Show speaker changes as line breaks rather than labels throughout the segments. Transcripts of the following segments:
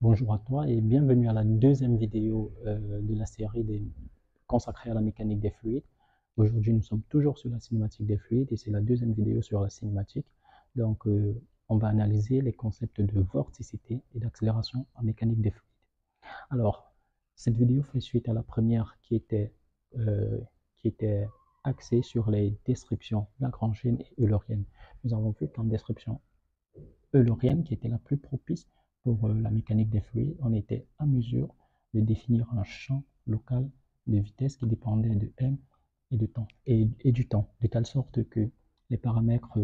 Bonjour à toi et bienvenue à la deuxième vidéo de la série consacrée à la mécanique des fluides. Aujourd'hui, nous sommes toujours sur la cinématique des fluides et c'est la deuxième vidéo sur la cinématique. Donc, on va analyser les concepts de vorticité et d'accélération en mécanique des fluides. Alors, cette vidéo fait suite à la première qui était axée sur les descriptions lagrangiennes et eulériennes. Nous avons vu qu'en description eulérienne, qui était la plus propice pour la mécanique des fluides, on était à mesure de définir un champ local de vitesse qui dépendait de m et de temps et du temps, de telle sorte que les paramètres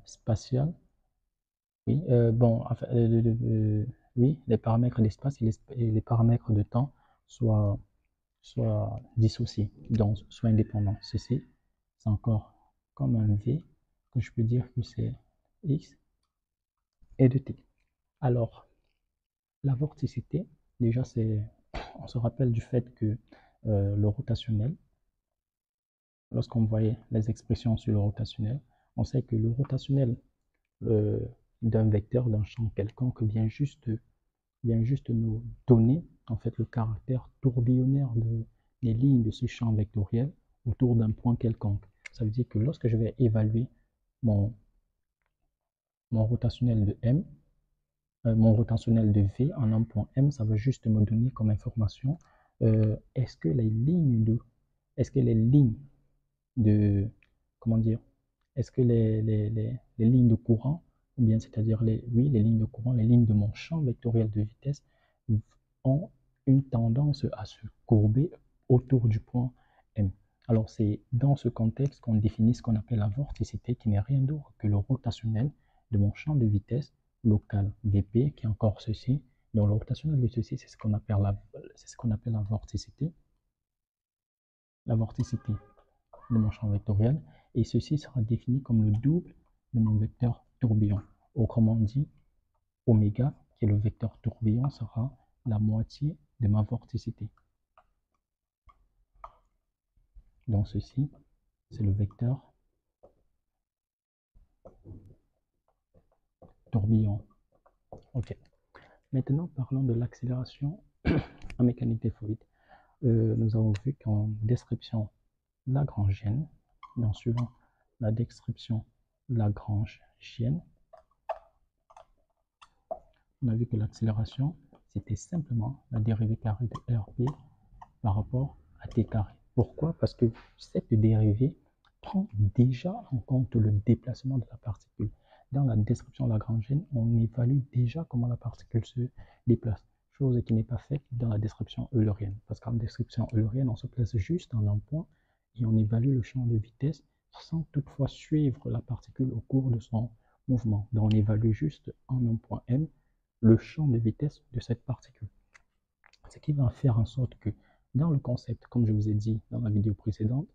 spatiaux, oui, enfin, oui, les paramètres d'espace et les paramètres de temps soient dissociés, donc soient indépendants. Ceci, c'est encore comme un V que je peux dire que c'est x et de t. Alors, la vorticité, déjà, on se rappelle du fait que le rotationnel, lorsqu'on voyait les expressions sur le rotationnel, on sait que le rotationnel euh, d'un vecteur, d'un champ quelconque, vient juste nous donner en fait le caractère tourbillonnaire des lignes de ce champ vectoriel autour d'un point quelconque. Ça veut dire que lorsque je vais évaluer mon rotationnel de M, mon rotationnel de V en un point M, ça va juste me donner comme information est-ce que les lignes de, comment dire, est-ce que les lignes de courant, ou bien c'est-à-dire oui, les lignes de courant, les lignes de mon champ vectoriel de vitesse ont une tendance à se courber autour du point M. Alors c'est dans ce contexte qu'on définit ce qu'on appelle la vorticité, qui n'est rien d'autre que le rotationnel de mon champ de vitesse local Vp, qui est encore ceci. Donc le rotationnel de ceci, c'est ce qu'on appelle la vorticité. La vorticité de mon champ vectoriel, et ceci sera défini comme le double de mon vecteur tourbillon. Autrement dit, oméga, qui est le vecteur tourbillon, sera la moitié de ma vorticité. Donc ceci, c'est le vecteur tourbillon. Ok. Maintenant, parlons de l'accélération en mécanique des fluides. Nous avons vu qu'en description lagrangienne, en suivant la description lagrangienne, on a vu que l'accélération, c'était simplement la dérivée carrée de RP par rapport à T carré. Pourquoi? Parce que cette dérivée prend déjà en compte le déplacement de la particule. Dans la description lagrangienne, on évalue déjà comment la particule se déplace, chose qui n'est pas faite dans la description eulérienne. Parce qu'en description eulérienne, on se place juste en un point et on évalue le champ de vitesse sans toutefois suivre la particule au cours de son mouvement. Donc on évalue juste en un point M le champ de vitesse de cette particule. Ce qui va faire en sorte que dans le concept, comme je vous ai dit dans la vidéo précédente,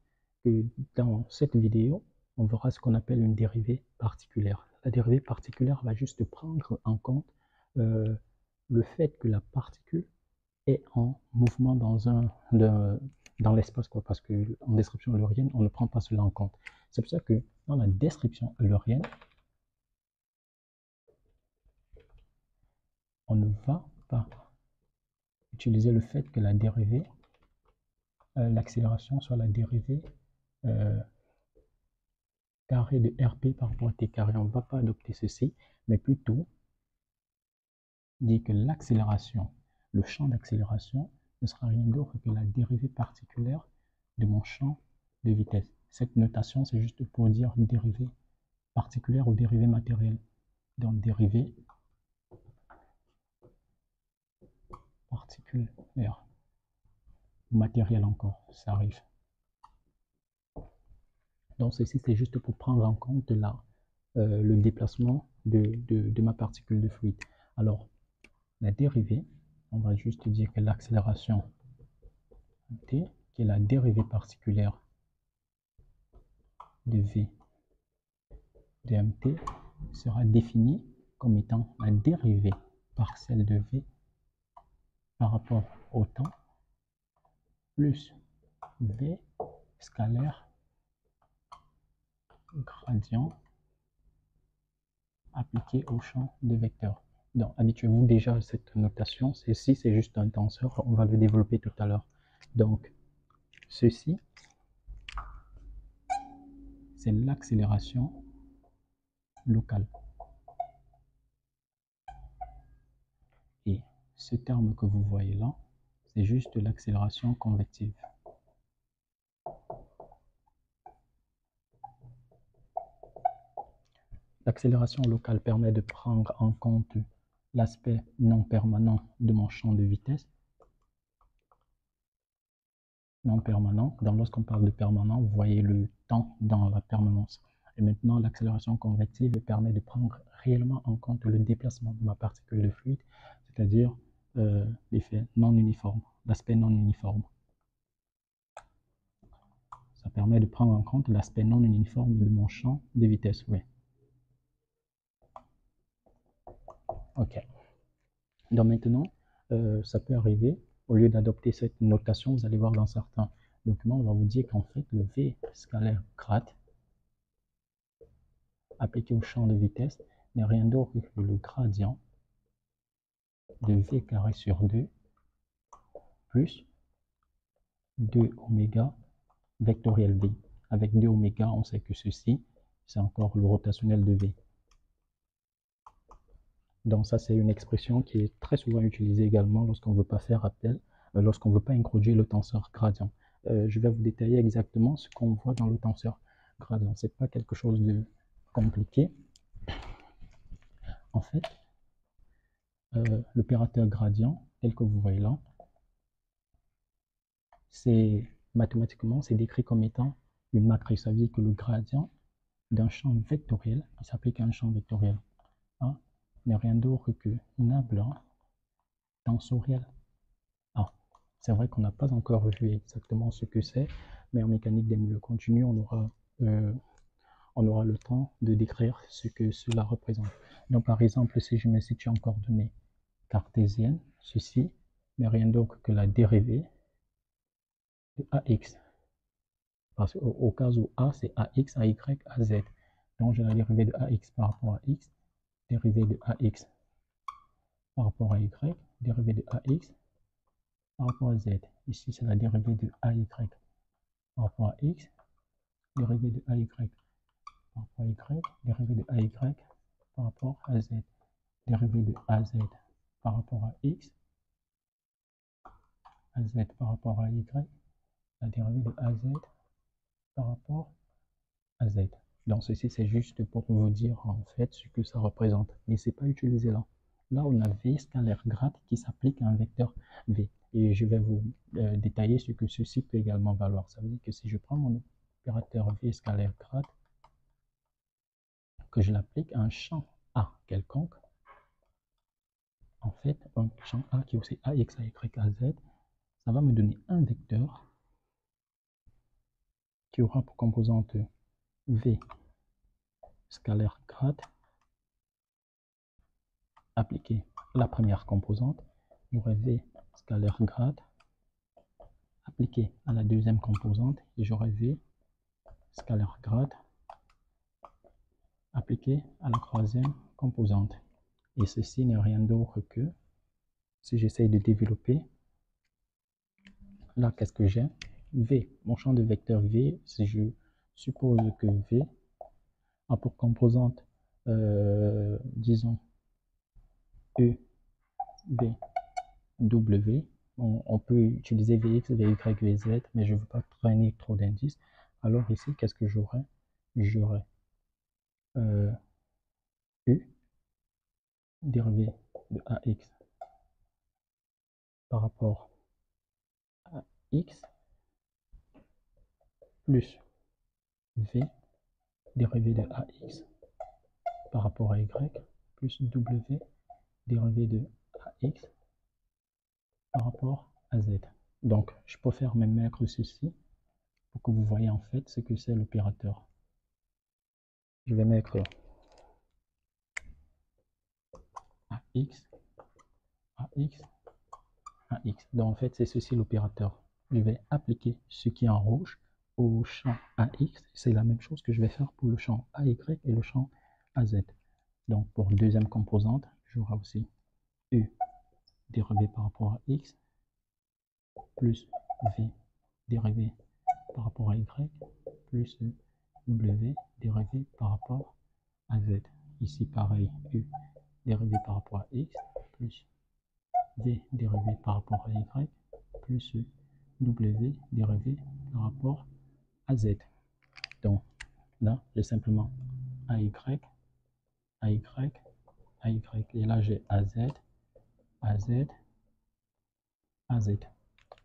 que dans cette vidéo, on verra ce qu'on appelle une dérivée particulière. La dérivée particulière va juste prendre en compte le fait que la particule est en mouvement dans l'espace, parce qu'en description eulérienne, on ne prend pas cela en compte. C'est pour ça que dans la description eulérienne, on ne va pas utiliser le fait que la dérivée, l'accélération soit la dérivée carré de RP par rapport à T carré. On ne va pas adopter ceci, mais plutôt dire que l'accélération, le champ d'accélération, ne sera rien d'autre que la dérivée particulière de mon champ de vitesse. Cette notation, c'est juste pour dire dérivée particulière ou dérivée matérielle. Donc dérivée particulière ou matérielle encore, ça arrive. Donc ceci, c'est juste pour prendre en compte le déplacement de ma particule de fluide. Alors, la dérivée, on va juste dire que l'accélération t, qui est la dérivée particulière de v de mt, sera définie comme étant la dérivée partielle de v par rapport au temps plus v scalaire gradient appliqué au champ de vecteur. Donc, habituez-vous déjà à cette notation. Ceci, c'est juste un tenseur. On va le développer tout à l'heure. Donc, ceci, c'est l'accélération locale. Et ce terme que vous voyez là, c'est juste l'accélération convective. L'accélération locale permet de prendre en compte l'aspect non permanent de mon champ de vitesse. Non permanent. Donc, lorsqu'on parle de permanent, vous voyez le temps dans la permanence. Et maintenant, l'accélération convective permet de prendre réellement en compte le déplacement de ma particule de fluide, c'est-à-dire l'effet non uniforme, l'aspect non uniforme. Ça permet de prendre en compte l'aspect non uniforme de mon champ de vitesse. Oui. OK. Donc maintenant, ça peut arriver, au lieu d'adopter cette notation, vous allez voir dans certains documents, on va vous dire qu'en fait, le V scalaire grade appliqué au champ de vitesse n'est rien d'autre que le gradient de V carré sur 2 plus 2 oméga vectoriel V. Avec 2 oméga, on sait que ceci, c'est encore le rotationnel de V. Donc ça, c'est une expression qui est très souvent utilisée également lorsqu'on ne veut pas faire appel, lorsqu'on ne veut pas introduire le tenseur gradient. Je vais vous détailler exactement ce qu'on voit dans le tenseur gradient. Ce n'est pas quelque chose de compliqué. En fait, l'opérateur gradient, tel que vous voyez là, c'est mathématiquement, c'est décrit comme étant une matrice. Ça veut dire que le gradient d'un champ vectoriel, il s'applique à un champ vectoriel, hein, n'est rien d'autre que nable tensoriel. Ah, c'est vrai qu'on n'a pas encore vu exactement ce que c'est, mais en mécanique des milieux continus, on aura le temps de décrire ce que cela représente. Donc, par exemple, si je me situe en coordonnées cartésiennes, ceci n'est rien d'autre que la dérivée de AX. Parce qu'au cas où A, c'est AX, AY, AZ. Donc, j'ai la dérivée de AX par rapport à X, dérivée de AX par rapport à Y, dérivée de AX par rapport à Z. Ici, c'est la dérivée de AY par rapport à X, dérivée de AY par rapport à Y, dérivée de AY par rapport à Z, dérivée de AZ par rapport à X, AZ par rapport à Y, la dérivée de AZ par rapport à Z. Donc ceci, c'est juste pour vous dire en fait ce que ça représente. Mais ce n'est pas utilisé là. Là, on a V scalaire grade qui s'applique à un vecteur V. Et je vais vous détailler ce que ceci peut également valoir. Ça veut dire que si je prends mon opérateur V scalaire grade, que je l'applique à un champ A quelconque, en fait, un champ A qui est aussi AX, AY, AZ, ça va me donner un vecteur qui aura pour composante V scalaire grade appliqué à la première composante, j'aurai V scalaire grade appliqué à la deuxième composante et j'aurai V scalaire grade appliqué à la troisième composante. Et ceci n'est rien d'autre que, si j'essaye de développer, là, qu'est-ce que j'ai? V, mon champ de vecteur V, si je suppose que V a pour composante, disons, E, V, W, on peut utiliser Vx, Vy, Vz, mais je ne veux pas traîner trop d'indices. Alors ici, qu'est-ce que j'aurai? J'aurai U, dérivé de AX par rapport à X, plus V, dérivé de AX par rapport à Y, plus W, dérivé de AX par rapport à Z. Donc, je préfère même mettre ceci pour que vous voyez en fait ce que c'est l'opérateur. Je vais mettre AX, AX, AX. Donc, en fait, c'est ceci l'opérateur. Je vais appliquer ce qui est en rouge au champ AX. C'est la même chose que je vais faire pour le champ AY et le champ AZ. Donc, pour deuxième composante, j'aurai aussi U dérivé par rapport à X plus V dérivé par rapport à Y plus W dérivé par rapport à Z. Ici, pareil, U dérivé par rapport à X plus V dérivé par rapport à Y plus W dérivé par rapport à Z. Donc là, j'ai simplement AY, AY, AY. Et là, j'ai AZ, AZ, AZ.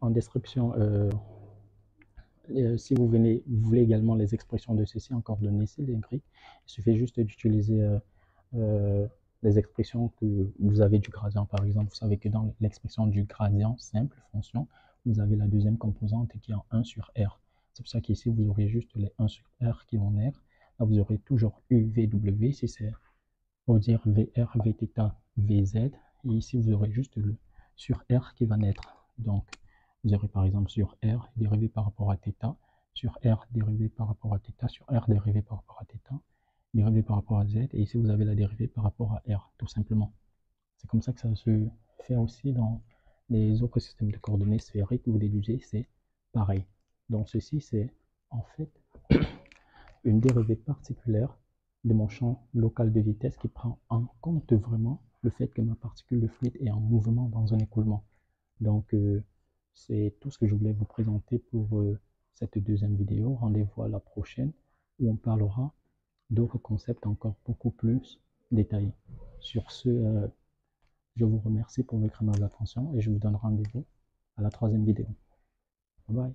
En description, si vous voulez également les expressions de ceci en coordonnées cylindriques, il suffit juste d'utiliser les expressions que vous avez du gradient. Par exemple, vous savez que dans l'expression du gradient simple fonction, vous avez la deuxième composante qui est en 1 sur R. C'est pour ça qu'ici, vous aurez juste les 1 sur R qui vont naître. Là, vous aurez toujours UVW, si c'est pour dire VR, Vθ, Vz. Et ici, vous aurez juste le sur R qui va naître. Donc, vous aurez par exemple sur R dérivé par rapport à θ, sur R dérivé par rapport à θ, sur R dérivé par rapport à θ, dérivé par rapport à Z. Et ici, vous avez la dérivée par rapport à R, tout simplement. C'est comme ça que ça se fait aussi dans les autres systèmes de coordonnées sphériques. Vous déduisez, c'est pareil. Donc, ceci, c'est en fait une dérivée particulière de mon champ local de vitesse qui prend en compte vraiment le fait que ma particule de fluide est en mouvement dans un écoulement. Donc, c'est tout ce que je voulais vous présenter pour cette deuxième vidéo. Rendez-vous à la prochaine où on parlera d'autres concepts encore beaucoup plus détaillés. Sur ce, je vous remercie pour votre aimable attention et je vous donne rendez-vous à la troisième vidéo. Bye bye.